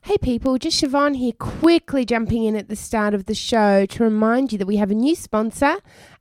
Hey people, just Siobhan here, quickly jumping in at the start of the show to remind you that we have a new sponsor,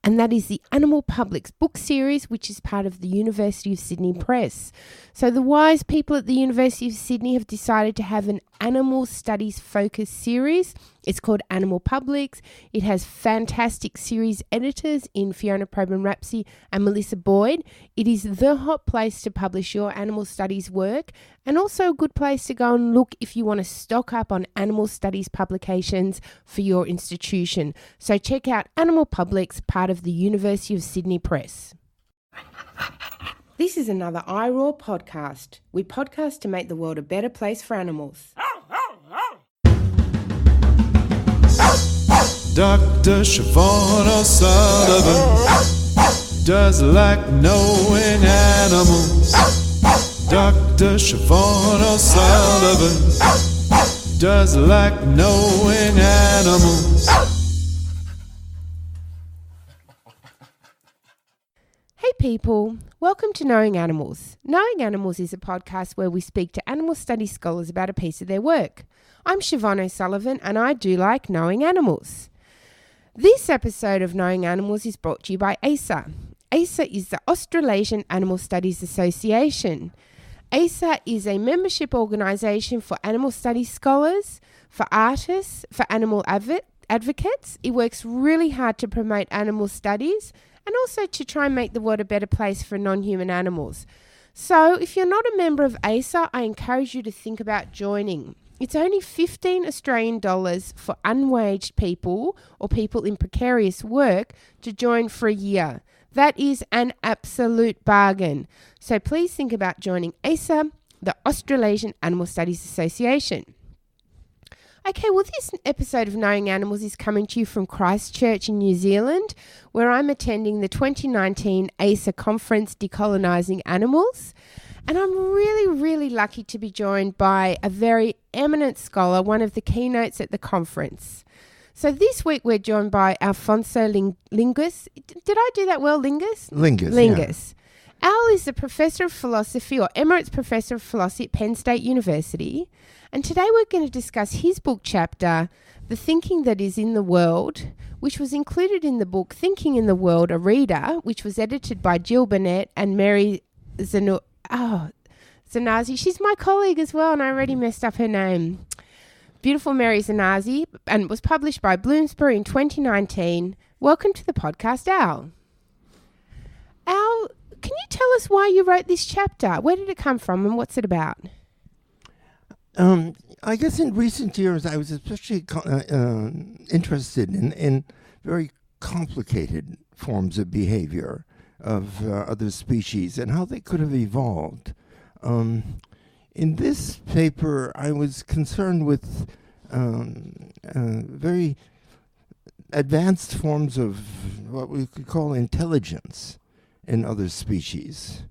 and that is the Animal Publics book series, which is part of the University of Sydney Press. So the wise people at the University of Sydney have decided to have an animal studies focused series. It's called Animal Publics. It has fantastic series editors in Fiona Probyn-Rapsey and Melissa Boyd. It is the hot place to publish your animal studies work, and also a good place to go and look if you want to stock up on animal studies publications for your institution. So check out Animal Publics, part of the University of Sydney Press. This is another iRaw podcast. We podcast to make the world a better place for animals. Dr. Siobhan O'Sullivan does like knowing animals. Dr. Siobhan O'Sullivan does like knowing animals. Hey people, welcome to Knowing Animals. Knowing Animals is a podcast where we speak to animal studies scholars about a piece of their work. I'm Siobhan O'Sullivan and I do like knowing animals. This episode of Knowing Animals is brought to you by ASA. ASA is the Australasian Animal Studies Association. ASA is a membership organisation for animal studies scholars, for artists, for animal advocates. It works really hard to promote animal studies and also to try and make the world a better place for non-human animals. So if you're not a member of ASA, I encourage you to think about joining. It's only $15 Australian for unwaged people or people in precarious work to join for a year. That is an absolute bargain. So please think about joining ASA, the Australasian Animal Studies Association. Okay, well, this episode of Knowing Animals is coming to you from Christchurch in New Zealand, where I'm attending the 2019 ASA conference, Decolonising Animals. And I'm really lucky to be joined by a very eminent scholar, one of the keynotes at the conference. So this week we're joined by Alphonso Lingis. Did I do that well, Lingis? Lingis. Yeah. Al is the Professor of Philosophy, or Emeritus Professor of Philosophy at Penn State University. And today we're going to discuss his book chapter, The Thinking That Is in the World, which was included in the book Thinking in the World, a Reader, which was edited by Jill Bennett and Mary Zournazi. She's my colleague as well, and I already messed up her name. Beautiful Mary Zournazi, and it was published by Bloomsbury in 2019. Welcome to the podcast, Al. Al, can you tell us why you wrote this chapter? Where did it come from and what's it about? I guess in recent years I was especially interested in very complicated forms of behavior of other species and how they could have evolved. In this paper, I was concerned with very advanced forms of what we could call intelligence in other species.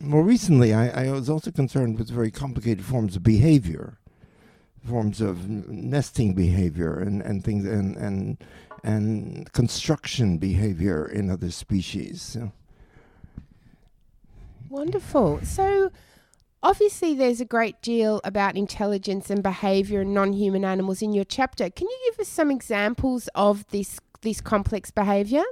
More recently, I was also concerned with very complicated forms of behavior, forms of nesting behavior and things and construction behavior in other species. So. Wonderful. So obviously there's a great deal about intelligence and behavior in non-human animals in your chapter. Can you give us some examples of this complex behavior?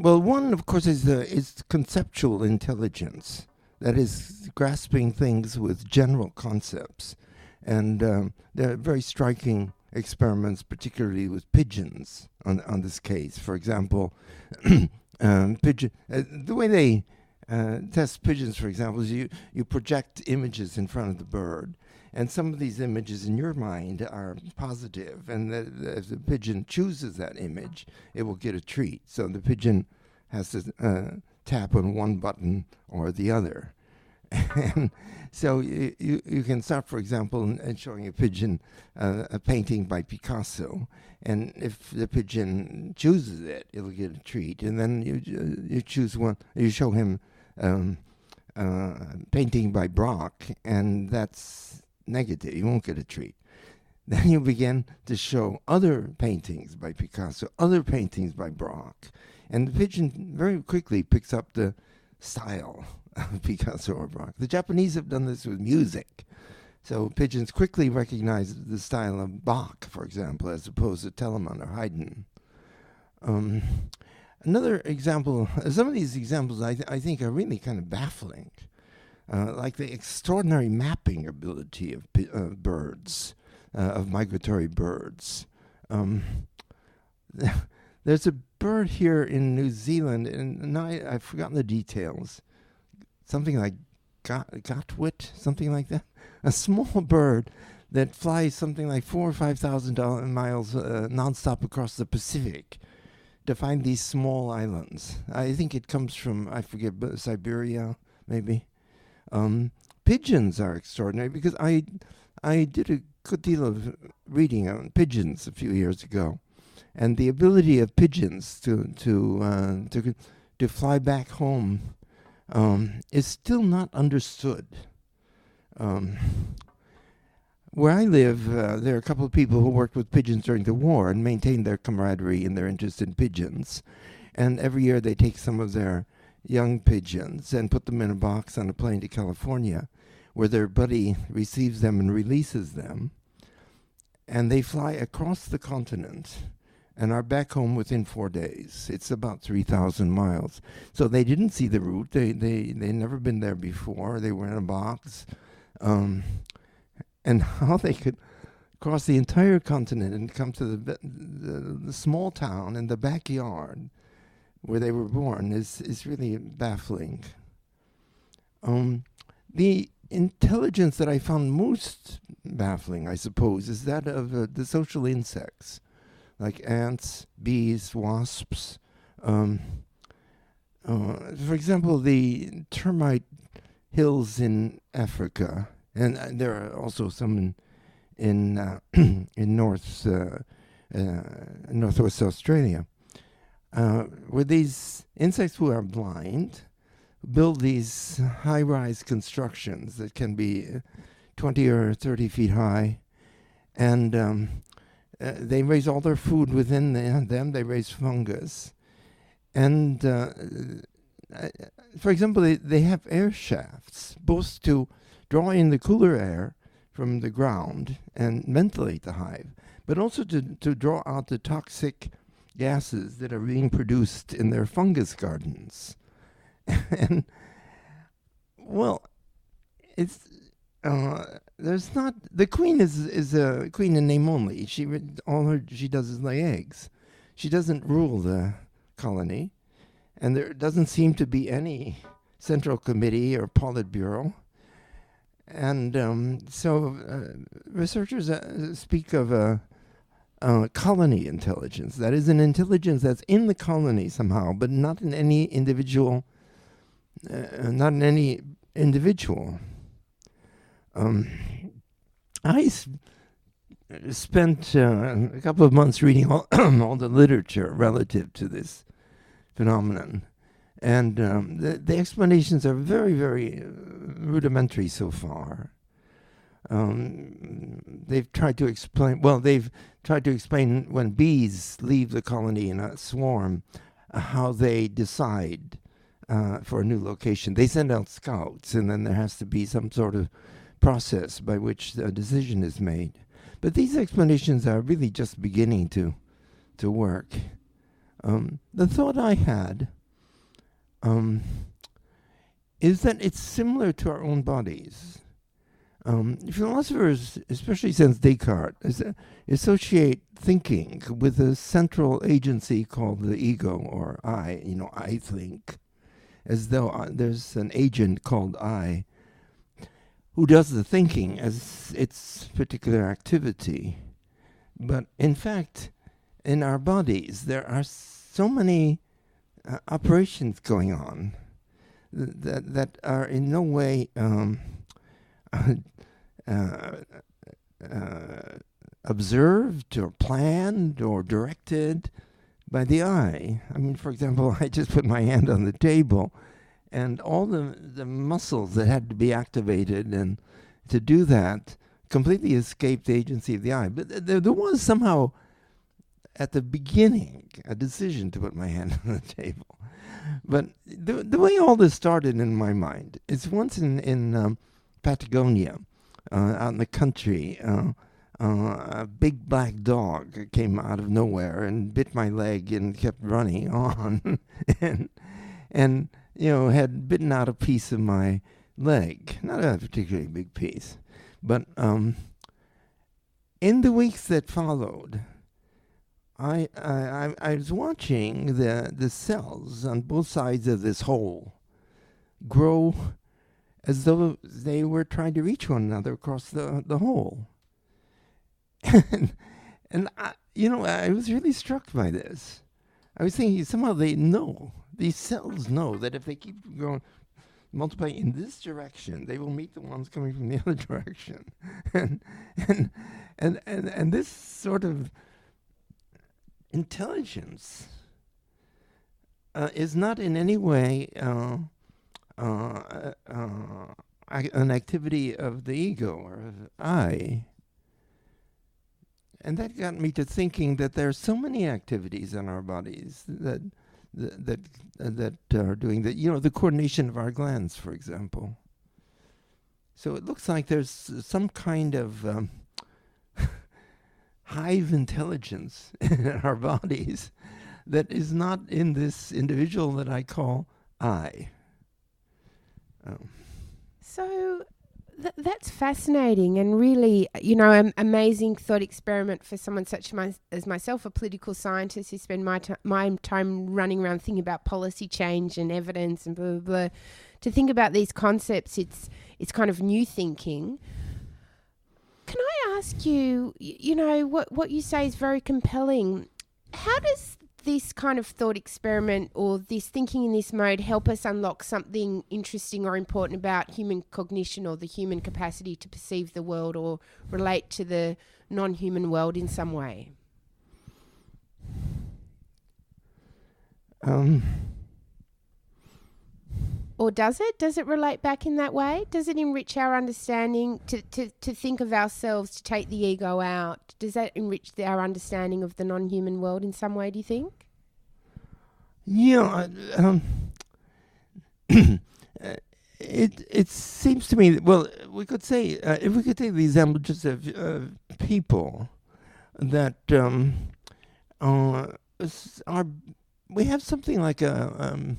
Well, one, of course, is conceptual intelligence. That is grasping things with general concepts. And there are very striking experiments, particularly with pigeons on this case. For example, the way they test pigeons, for example, is you project images in front of the bird. And some of these images in your mind are positive, and if the pigeon chooses that image, it will get a treat. So the pigeon has to tap on one button or the other. And so you can start, for example, in showing a pigeon a painting by Picasso, and if the pigeon chooses it, it'll get a treat. And then you choose one, you show him painting by Braque, and that's negative. You won't get a treat. Then you begin to show other paintings by Picasso, other paintings by Braque, and the pigeon very quickly picks up the style Picasso or Braque. The Japanese have done this with music. So pigeons quickly recognize the style of Bach, for example, as opposed to Telemann or Haydn. Another example, some of these examples I think are really kind of baffling, like the extraordinary mapping ability of birds, of migratory birds. There's a bird here in New Zealand, and now I've forgotten the details, something like Gotwit, something like that. A small bird that flies something like 4,000 or 5,000 miles nonstop across the Pacific to find these small islands. I think it comes from, I forget, Siberia, maybe. Pigeons are extraordinary because I did a good deal of reading on pigeons a few years ago, and the ability of pigeons to fly back home is still not understood. Where I live, there are a couple of people who worked with pigeons during the war and maintained their camaraderie and their interest in pigeons. And every year they take some of their young pigeons and put them in a box on a plane to California, where their buddy receives them and releases them. And they fly across the continent and are back home within 4 days. It's about 3,000 miles. So they didn't see the route. They'd never been there before. They were in a box. And how they could cross the entire continent and come to the small town in the backyard where they were born is really baffling. The intelligence that I found most baffling, I suppose, is that of the social insects, like ants, bees, wasps. For example, the termite hills in Africa, and there are also some in northwest Australia, where these insects who are blind build these high-rise constructions that can be 20 or 30 feet high, and they raise all their food within them. They raise fungus, and for example, they have air shafts, both to draw in the cooler air from the ground and ventilate the hive, but also to draw out the toxic gases that are being produced in their fungus gardens. And, well, it's there's not, the queen is a queen in name only. She does is lay eggs. She doesn't rule the colony, and there doesn't seem to be any central committee or politburo. And so researchers speak of a colony intelligence. That is an intelligence that's in the colony somehow, but not in any individual. I spent a couple of months reading all the literature relative to this phenomenon. And the explanations are very, very rudimentary so far. They've tried to explain when bees leave the colony in a swarm, how they decide for a new location. They send out scouts, and then there has to be some sort of process by which a decision is made. But these explanations are really just beginning to work. The thought I had is that it's similar to our own bodies. Philosophers, especially since Descartes, associate thinking with a central agency called the ego, or I. I think, as though there's an agent called I who does the thinking as its particular activity. But in fact, in our bodies, there are so many operations going on that are in no way observed or planned or directed by the eye. I mean, for example, I just put my hand on the table, and all the muscles that had to be activated and to do that completely escaped the agency of the eye. But there was somehow at the beginning a decision to put my hand on the table. But the way all this started in my mind is once in Patagonia, out in the country, a big black dog came out of nowhere and bit my leg and kept running on, and had bitten out a piece of my leg, not a particularly big piece, but in the weeks that followed, I was watching the cells on both sides of this hole grow as though they were trying to reach one another across the hole. and I was really struck by this. I was thinking somehow these cells know that if they keep growing, multiplying in this direction, they will meet the ones coming from the other direction. and this sort of intelligence is not in any way an activity of the ego or of I. And that got me to thinking that there are so many activities in our bodies that are doing that. The coordination of our glands, for example. So it looks like there's some kind of hive intelligence in our bodies that is not in this individual that I call I. So that's fascinating and really, an amazing thought experiment for someone such as myself, a political scientist who spend my time running around thinking about policy change and evidence and blah, blah, blah. To think about these concepts, it's kind of new thinking. Can I ask you, what you say is very compelling. How does this kind of thought experiment or this thinking in this mode help us unlock something interesting or important about human cognition or the human capacity to perceive the world or relate to the non-human world in some way? Or does it? Does it relate back in that way? Does it enrich our understanding to think of ourselves, to take the ego out? Does that enrich our understanding of the non-human world in some way, do you think? Yeah. It seems to me that, we could say, if we could take the example just of people that we have something like a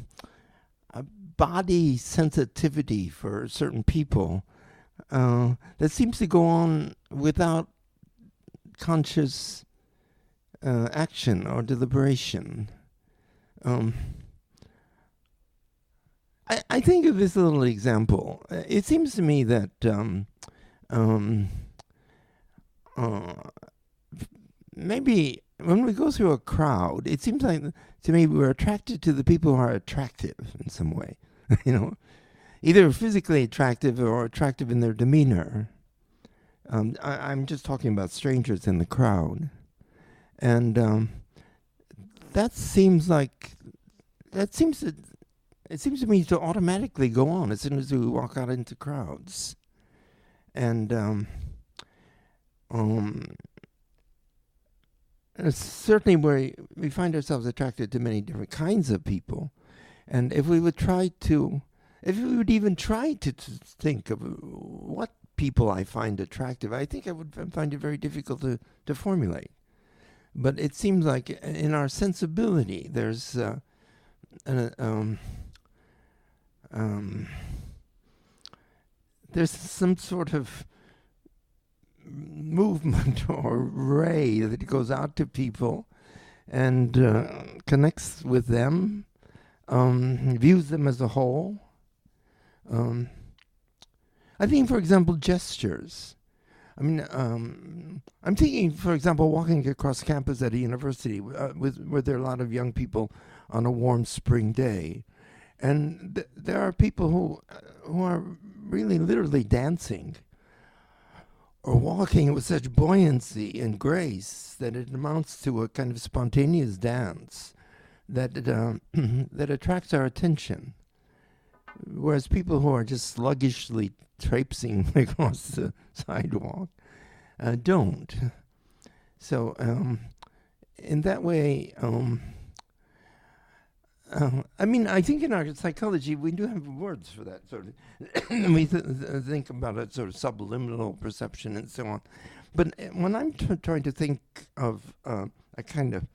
body sensitivity for certain people that seems to go on without conscious action or deliberation. I think of this little example. It seems to me that maybe when we go through a crowd, it seems like to me we're attracted to the people who are attractive in some way. Either physically attractive or attractive in their demeanor. I'm just talking about strangers in the crowd. And it seems to me to automatically go on as soon as we walk out into crowds. And certainly we find ourselves attracted to many different kinds of people. And if we would even try to think of what people I find attractive, I think I would find it very difficult to formulate. But it seems like in our sensibility, there's some sort of movement or ray that goes out to people and connects with them. Views them as a whole. I think, for example, gestures. I'm thinking, for example, walking across campus at a university where there are a lot of young people on a warm spring day. And there are people who are really literally dancing or walking with such buoyancy and grace that it amounts to a kind of spontaneous dance that attracts our attention, whereas people who are just sluggishly traipsing across the sidewalk don't. So in that way, I mean, I think in our psychology we do have words for that sort of. We think about it, sort of subliminal perception and so on. But when I'm trying to think of a kind of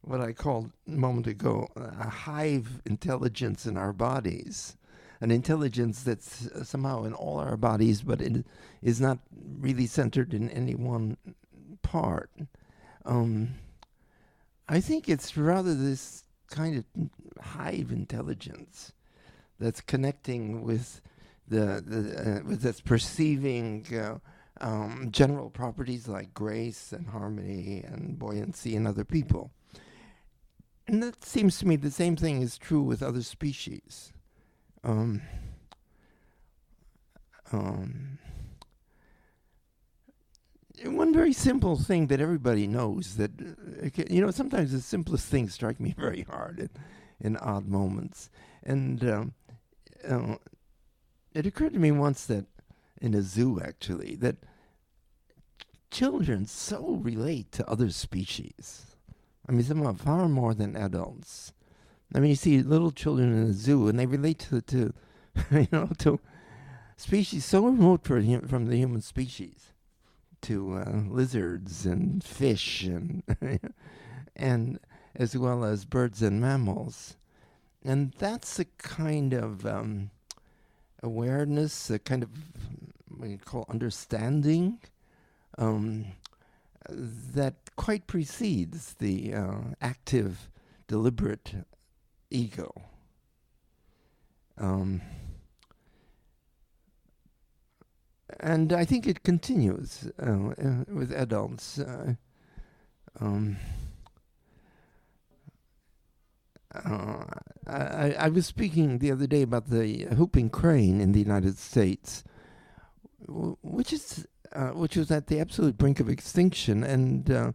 what I called a moment ago a hive intelligence in our bodies, an intelligence that's somehow in all our bodies, but it is not really centered in any one part. I think it's rather this kind of hive intelligence that's connecting with that's perceiving general properties like grace and harmony and buoyancy in other people. And that seems to me the same thing is true with other species. One very simple thing that everybody knows that, sometimes the simplest things strike me very hard in odd moments. And it occurred to me once that, in a zoo actually, that children so relate to other species. I mean, somehow far more than adults. I mean, you see little children in a zoo and they relate to to species so remote from the human species. To lizards and fish and as well as birds and mammals. And that's a kind of awareness, a kind of what you call understanding that quite precedes the active, deliberate ego. And I think it continues with adults. I was speaking the other day about the whooping crane in the United States, which was at the absolute brink of extinction, and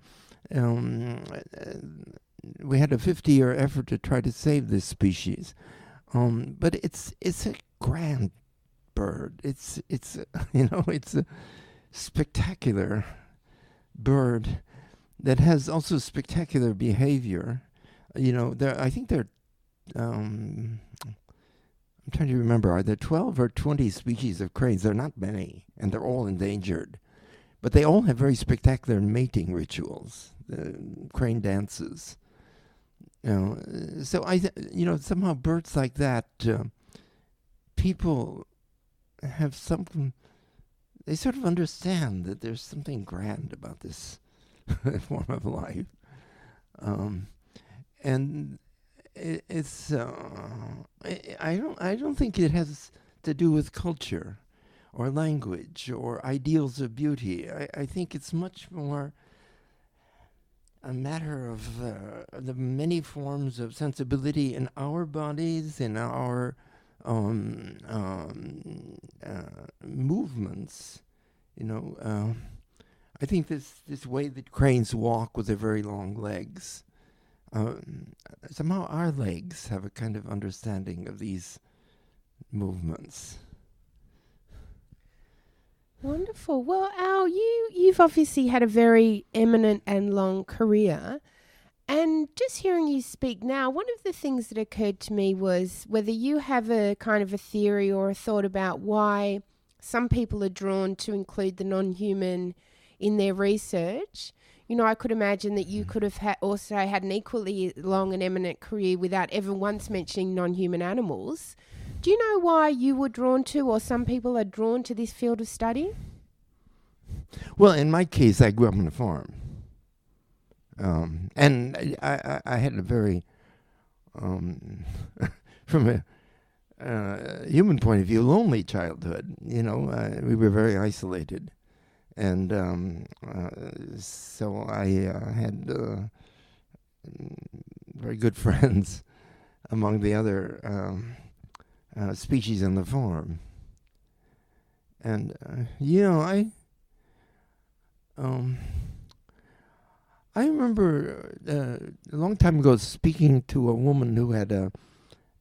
we had a 50-year effort to try to save this species. But it's a grand bird. It's a spectacular bird that has also spectacular behavior. I think there. I'm trying to remember. Are there 12 or 20 species of cranes? There are not many, and they're all endangered. But they all have very spectacular mating rituals, crane dances. So somehow birds like that, people have something. They sort of understand that there's something grand about this form of life, and it's. I don't think it has to do with culture, or language, or ideals of beauty. I think it's much more a matter of the many forms of sensibility in our bodies, in our movements. I think this way that cranes walk with their very long legs, somehow our legs have a kind of understanding of these movements. Wonderful. Well, Al, you've obviously had a very eminent and long career. And just hearing you speak now, one of the things that occurred to me was whether you have a kind of a theory or a thought about why some people are drawn to include the non-human in their research. I could imagine that you could have also had an equally long and eminent career without ever once mentioning non-human animals. Do you know why you were drawn to, or some people are drawn to this field of study? Well, in my case, I grew up on a farm. And I had a very, from a human point of view, lonely childhood. We were very isolated. And so I had very good friends among the other species on the farm. And, I remember a long time ago speaking to a woman who had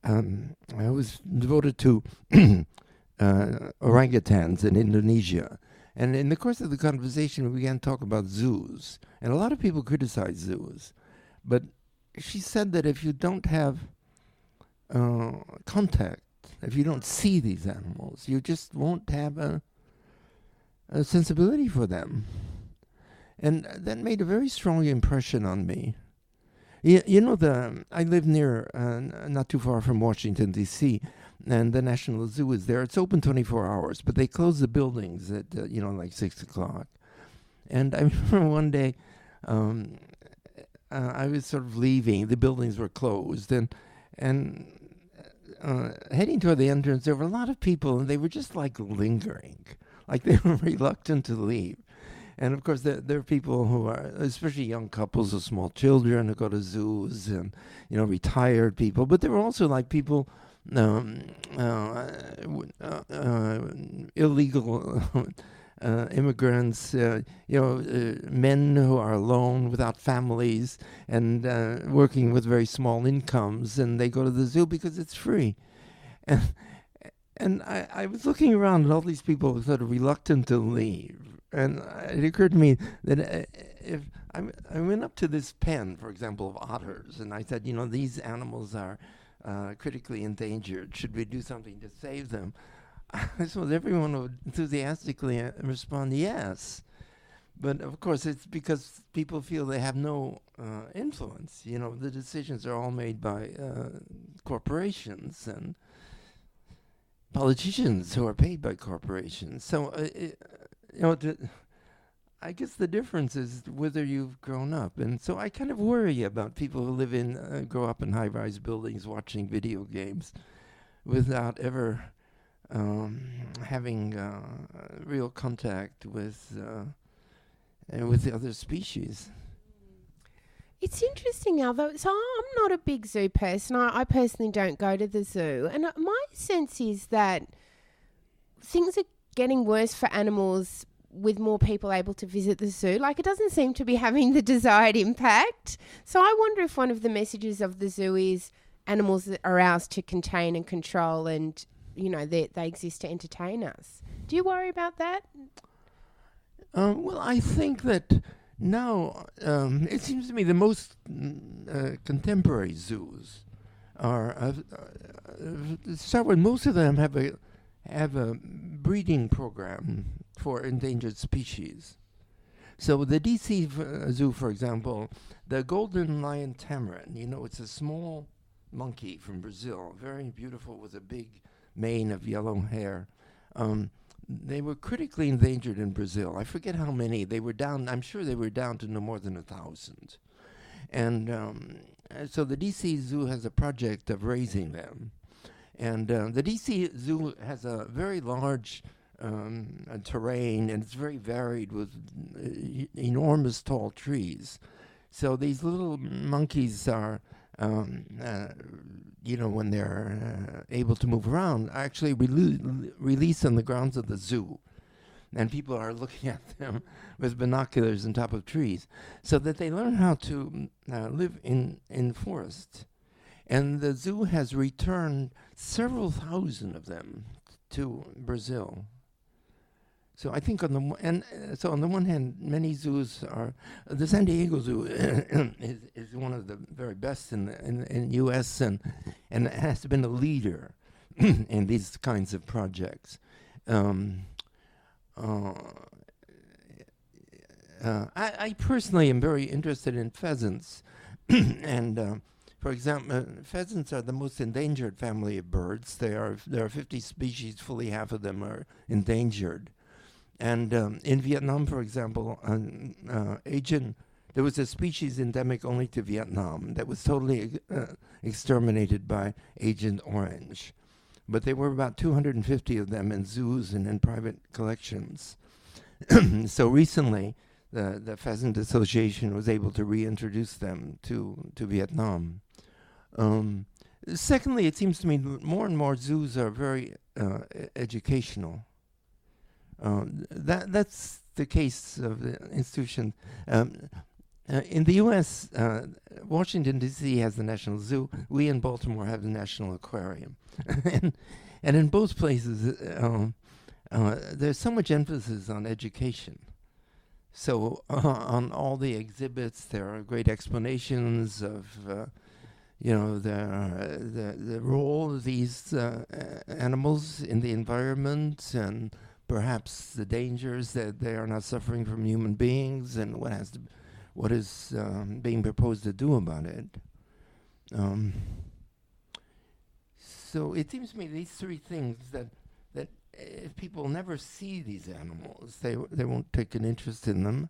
I was devoted to orangutans in Indonesia. And in the course of the conversation, we began to talk about zoos. And a lot of people criticize zoos. But she said that if you don't have contact, if you don't see these animals, you just won't have a sensibility for them. And that made a very strong impression on me. You know, I live near, not too far from Washington, D.C., and the National Zoo is there. It's open 24 hours, but they close the buildings at, like 6 o'clock. And I remember one day, I was sort of leaving. The buildings were closed, and heading toward the entrance, there were a lot of people, and they were just like lingering, like they were reluctant to leave. And of course, there are people who are, especially young couples with small children who go to zoos, and retired people. But there were also like people, illegal immigrants, men who are alone without families and working with very small incomes, and they go to the zoo because it's free. And I was looking around at all these people sort of reluctant to leave. And it occurred to me that if I went up to this pen, for example, of otters, and I said, these animals are critically endangered. Should we do something to save them? I suppose everyone would enthusiastically respond, yes. But of course, it's because people feel they have no influence. The decisions are all made by corporations and politicians who are paid by corporations. So, I guess the difference is whether you've grown up. And so I kind of worry about people who grow up in high-rise buildings watching video games without ever having real contact with the other species. It's interesting, Alvo. So I'm not a big zoo person. I personally don't go to the zoo. And my sense is that things are getting worse for animals with more people able to visit the zoo. Like, it doesn't seem to be having the desired impact. So I wonder if one of the messages of the zoo is animals that are ours to contain and control, and, they exist to entertain us. Do you worry about that? Well, I think that now it seems to me the most contemporary zoos are most of them have a breeding program for endangered species. So the DC Zoo, for example, the golden lion tamarin, it's a small monkey from Brazil, very beautiful with a big mane of yellow hair. They were critically endangered in Brazil. I forget how many. They were down, I'm sure they were down to no more than 1,000. And so the DC Zoo has a project of raising them. And the DC Zoo has a very large terrain, and it's very varied with enormous tall trees. So these little monkeys are, when they're able to move around, are actually released on the grounds of the zoo. And people are looking at them with binoculars on top of trees, so that they learn how to live in forests. And the zoo has returned several thousand of them to Brazil. So I think on the one hand, many zoos are. The San Diego Zoo is one of the very best in the U.S. and has been a leader in these kinds of projects. I personally am very interested in pheasants, and for example, pheasants are the most endangered family of birds. There are 50 species. Fully half of them are endangered. And in Vietnam, for example, there was a species endemic only to Vietnam that was totally exterminated by Agent Orange. But there were about 250 of them in zoos and in private collections. So recently, the Pheasant Association was able to reintroduce them to Vietnam. Secondly, it seems to me more and more zoos are very educational. That's the case of the institution. In the U.S., Washington, D.C. has the National Zoo. We in Baltimore have the National Aquarium. and in both places, there's so much emphasis on education. So on all the exhibits, there are great explanations of, the role of these animals in the environment, and perhaps the dangers that they are not suffering from human beings, and what is being proposed to do about it. So it seems to me these three things that if people never see these animals, they won't take an interest in them.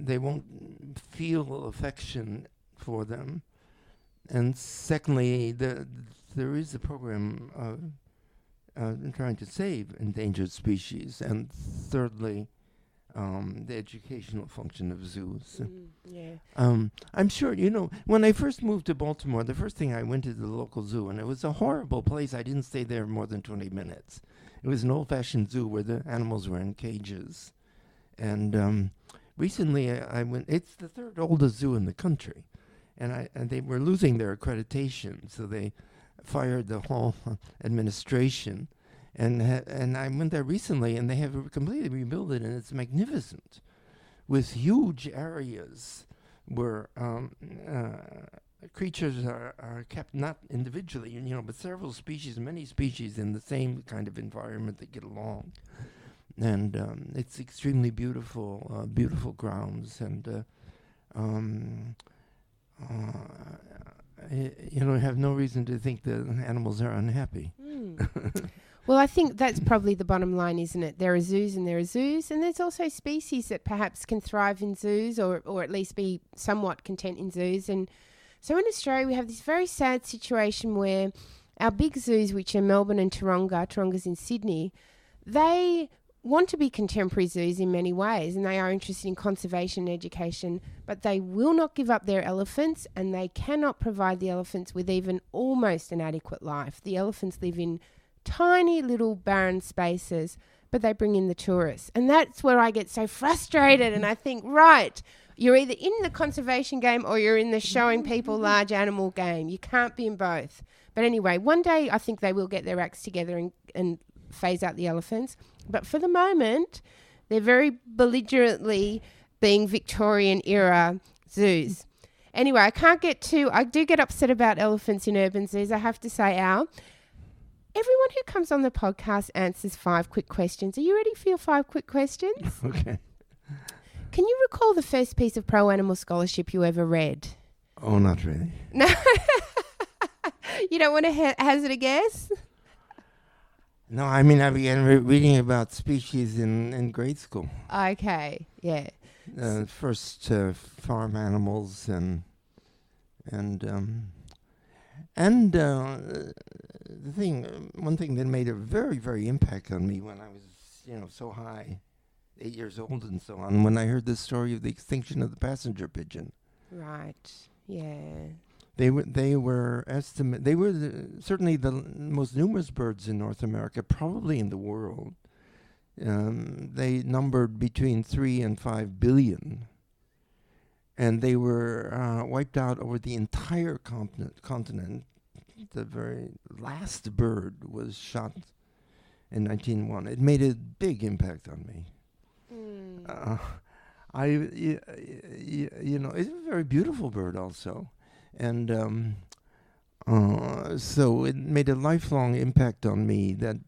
They won't feel affection for them. And secondly, there is a program trying to save endangered species. And thirdly, the educational function of zoos. I'm sure, when I first moved to Baltimore, the first thing I went to the local zoo, and it was a horrible place. I didn't stay there more than 20 minutes. It was an old-fashioned zoo where the animals were in cages. And recently I went, it's the third oldest zoo in the country. And they were losing their accreditation, so they fired the whole administration. And I went there recently, and they have completely rebuilt it, and it's magnificent, with huge areas where creatures are kept not individually, but several species, many species in the same kind of environment that get along. And it's extremely beautiful, beautiful grounds, and I have no reason to think that animals are unhappy. Well, I think that's probably the bottom line, isn't it? There are zoos and there are zoos, and there's also species that perhaps can thrive in zoos or at least be somewhat content in zoos. And so in Australia, we have this very sad situation where our big zoos, which are Melbourne and Taronga's in Sydney, they want to be contemporary zoos in many ways, and they are interested in conservation and education, but they will not give up their elephants, and they cannot provide the elephants with even almost an adequate life. The elephants live in tiny little barren spaces, but they bring in the tourists. And that's where I get so frustrated, and I think, right, you're either in the conservation game or you're in the showing people large animal game. You can't be in both. But anyway, one day I think they will get their acts together and phase out the elephants. But for the moment, they're very belligerently being Victorian era zoos. Anyway, I do get upset about elephants in urban zoos, I have to say, Al. Everyone who comes on the podcast answers 5 quick questions. Are you ready for your 5 quick questions? Okay. Can you recall the first piece of pro-animal scholarship you ever read? Oh, not really. No. You don't want to hazard a guess? No, I mean, I began reading about species in grade school. Okay, yeah. First farm animals and one thing that made a very, very impact on me when I was, so high, 8 years old and so on, when I heard the story of the extinction of the passenger pigeon. Right, yeah. They were certainly the most numerous birds in North America, probably in the world. They numbered between 3 and 5 billion. And they were wiped out over the entire continent. The very last bird was shot in 1901. It made a big impact on me. It's a very beautiful bird also. And so it made a lifelong impact on me that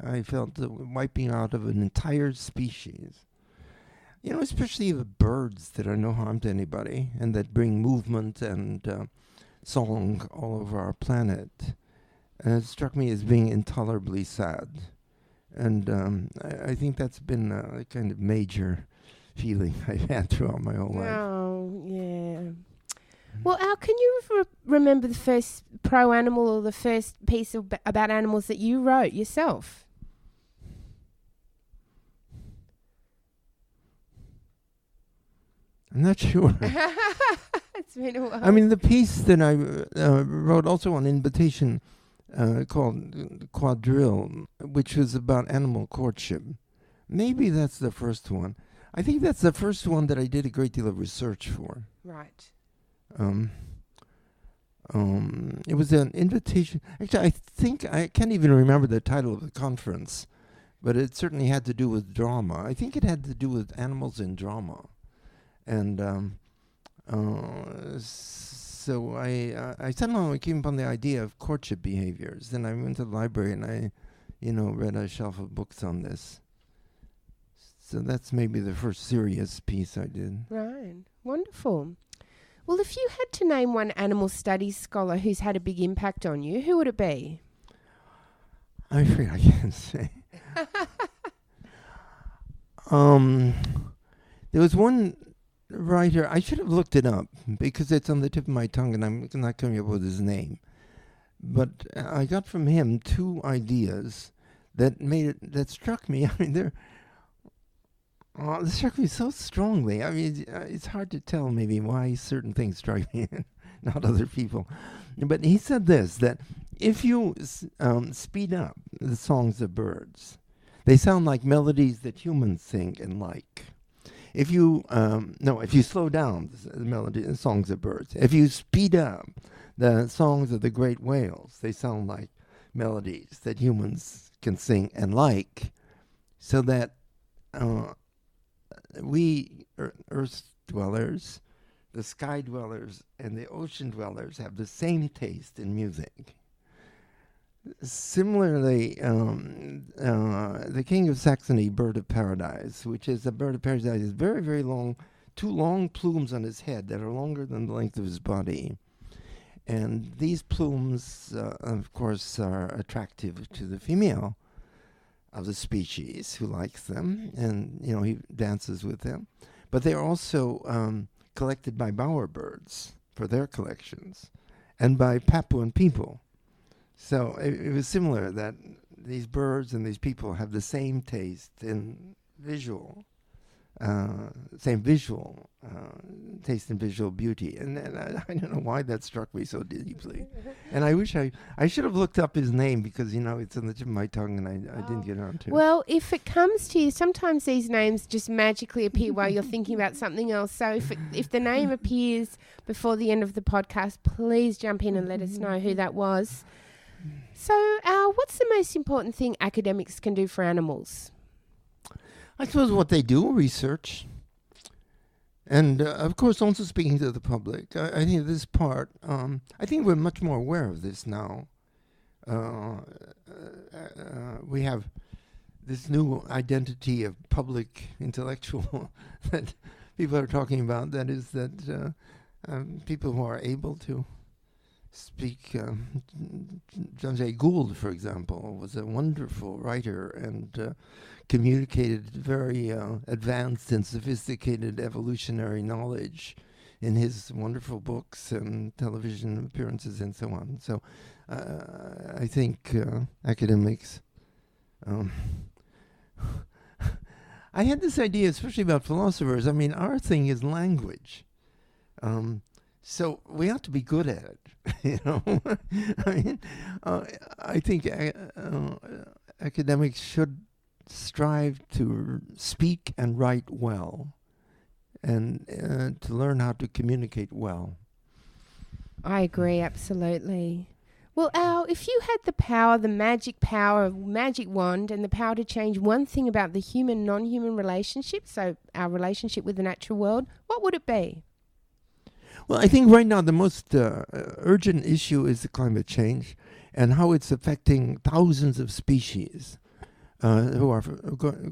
I felt the wiping out of an entire species. Especially the birds that are no harm to anybody and that bring movement and song all over our planet. It struck me as being intolerably sad. And I think that's been a kind of major feeling I've had throughout my whole life. Oh, yeah. Well, Al, can you remember the first pro-animal or the first piece about animals that you wrote yourself? I'm not sure. It's been a while. I mean, the piece that I wrote also on invitation called Quadrille, which was about animal courtship. Maybe that's the first one. I think that's the first one that I did a great deal of research for. Right. It was an invitation. Actually, I think I can't even remember the title of the conference, but it certainly had to do with drama. I think it had to do with animals in drama. And so I somehow came upon the idea of courtship behaviors. Then I went to the library and I, read a shelf of books on this. So that's maybe the first serious piece I did. Right. Wonderful. Well, if you had to name one animal studies scholar who's had a big impact on you, who would it be? I'm afraid I can't say. There was one writer, I should have looked it up because it's on the tip of my tongue and I'm not coming up with his name. But I got from him two ideas that struck me. I mean, they struck me so strongly. I mean, it's hard to tell maybe why certain things strike me and not other people. But he said this, that if you speed up the songs of birds, they sound like melodies that humans sing and like. If you slow down the songs of birds, if you speed up the songs of the great whales, they sound like melodies that humans can sing and like, so that we Earth dwellers, the sky dwellers, and the ocean dwellers have the same taste in music. Similarly, the King of Saxony bird of paradise, which is a bird of paradise, is very, very long, two long plumes on his head that are longer than the length of his body. And these plumes, of course, are attractive to the female of the species who likes them, and he dances with them. But they are also collected by bowerbirds for their collections, and by Papuan people. So it was similar that these birds and these people have the same taste in visual, taste in visual beauty. And I don't know why that struck me so deeply. And I wish I should have looked up his name because, it's on the tip of my tongue and I didn't get on to it. Well, if it comes to you, sometimes these names just magically appear while you're thinking about something else. So if the name appears before the end of the podcast, please jump in and let us know who that was. So, what's the most important thing academics can do for animals? I suppose what they do, research. And, of course, also speaking to the public. I think this part, I think we're much more aware of this now. We have this new identity of public intellectual that people are talking about. That is that people who are able to speak. John Jay Gould, for example, was a wonderful writer and communicated very advanced and sophisticated evolutionary knowledge in his wonderful books and television appearances and so on. So I think academics... I had this idea, especially about philosophers. I mean, our thing is language. So we have to be good at it, I mean, I think academics should strive to speak and write well, and to learn how to communicate well. I agree, absolutely. Well, Al, if you had the power, the magic power of magic wand, and the power to change one thing about the human-non-human relationship, so our relationship with the natural world, what would it be? Well, I think right now the most urgent issue is the climate change and how it's affecting thousands of species who are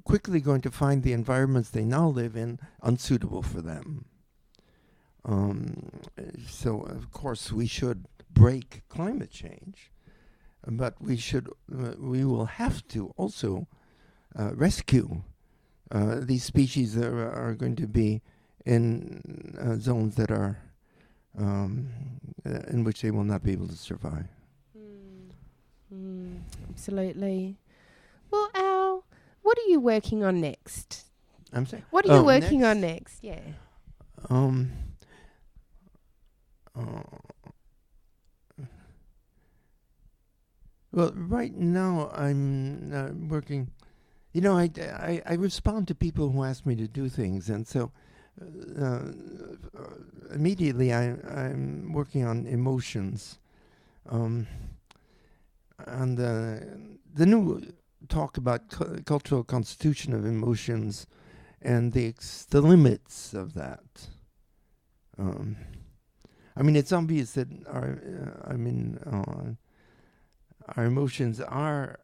quickly going to find the environments they now live in unsuitable for them. So, of course, we should break climate change, but we will have to also rescue these species that are going to be in zones that are in which they will not be able to survive. Absolutely. Well, Al, what are you working on next? I'm sorry? What are you working on next? Yeah. Well, right now I'm working. I respond to people who ask me to do things, and so immediately I'm working on emotions. And the talk about cultural constitution of emotions and the limits of that. I mean, it's obvious that our emotions are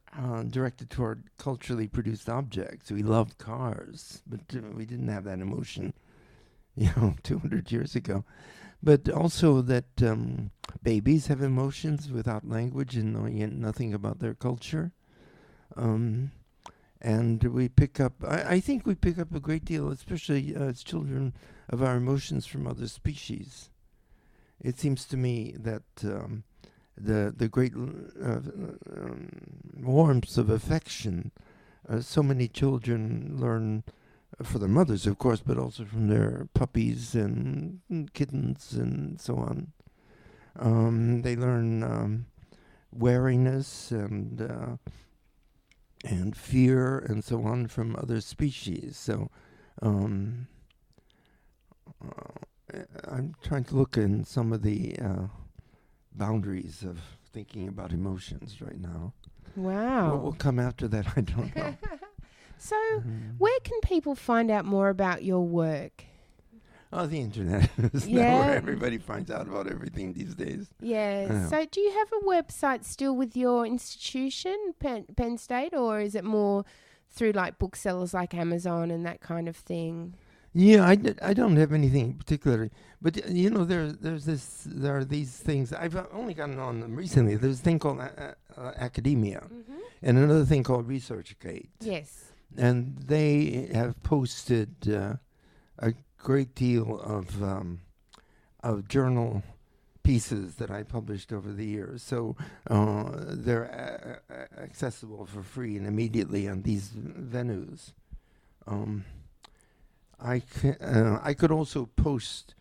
directed toward culturally produced objects. We love cars, but we didn't have that emotion, 200 years ago. But also that babies have emotions without language and knowing nothing about their culture. And we pick up, I think we pick up a great deal, especially as children, of our emotions from other species. It seems to me that the great warmth of affection, so many children learn for their mothers, of course, but also from their puppies and kittens and so on. They learn wariness and fear and so on from other species. So I'm trying to look in some of the boundaries of thinking about emotions right now. Wow. What will come after that, I don't know. So where can people find out more about your work? Oh, the internet is now where everybody finds out about everything these days. Yeah. So do you have a website still with your institution, Penn State, or is it more through like booksellers like Amazon and that kind of thing? Yeah, I don't have anything particularly, but there are these things. I've only gotten on them recently. There's a thing called Academia, and another thing called ResearchGate. Yes. And they have posted a great deal of journal pieces that I published over the years. So they're accessible for free and immediately on these venues. I could also post,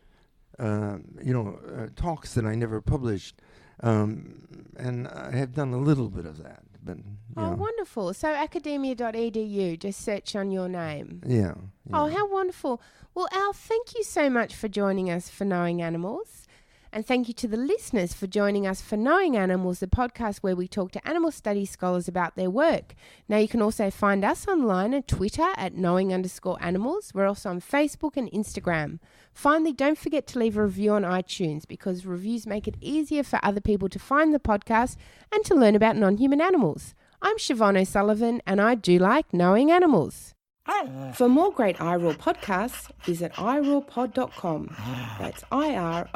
talks that I never published, and I have done a little bit of that. But wonderful! So academia.edu, just search on your name. Yeah. Oh, how wonderful! Well, Al, thank you so much for joining us for Knowing Animals. And thank you to the listeners for joining us for Knowing Animals, the podcast where we talk to animal studies scholars about their work. Now, you can also find us online at Twitter at knowing_animals. We're also on Facebook and Instagram. Finally, don't forget to leave a review on iTunes because reviews make it easier for other people to find the podcast and to learn about non-human animals. I'm Siobhan O'Sullivan, and I do like knowing animals. For more great iRaw podcasts, visit irawpod.com. That's IROARPOD.com.